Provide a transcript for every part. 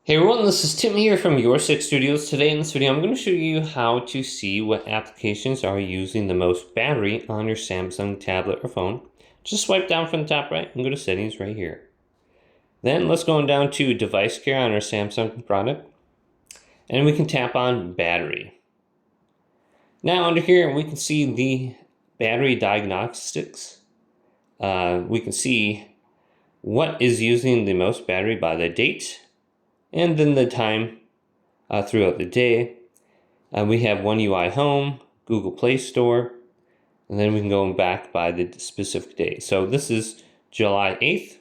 Hey everyone, this is Tim here from Your Six Studios. Today in this video, I'm going to show you how to see what applications are using the most battery on your Samsung tablet or phone. Just swipe down from the top right and go to settings right here. Then let's go down to device care on our Samsung product. And we can tap on battery. Now under here, we can see the battery diagnostics. We can see what is using the most battery by the date, and then the time throughout the day. We have One UI Home, Google Play Store, and then we can go back by the specific day. So this is July 8th.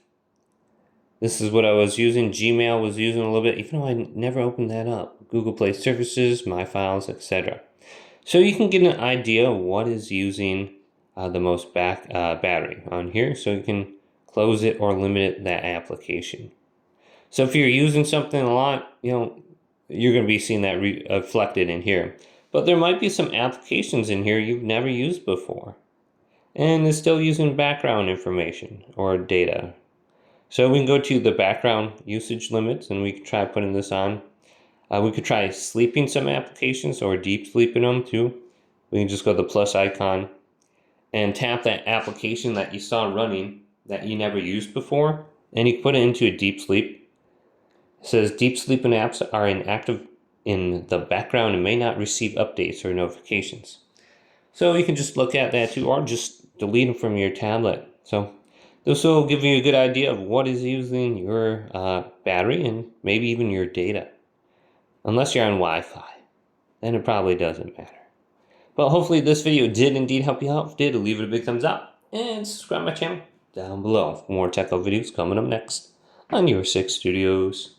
This is what I was using. Gmail was using a little bit, even though I never opened that up. Google Play Services, My Files, etc. So you can get an idea of what is using the most battery on here, so you can close it or limit that application. So if you're using something a lot, you're going to be seeing that reflected in here. But there might be some applications in here you've never used before, and it's still using background information or data. So we can go to the background usage limits, and we can try putting this on. We could try sleeping some applications or deep sleeping them too. We can just go to the plus icon and tap that application that you saw running that you never used before, and you can put it into a deep sleep. It says deep sleeping apps are inactive in the background and may not receive updates or notifications. So you can just look at that too, or just delete them from your tablet. So this will give you a good idea of what is using your battery and maybe even your data. Unless you're on Wi-Fi, then it probably doesn't matter. But hopefully this video did indeed help you out. If it did, leave it a big thumbs up and subscribe to my channel down below for more tech videos coming up next on Your Six Studios.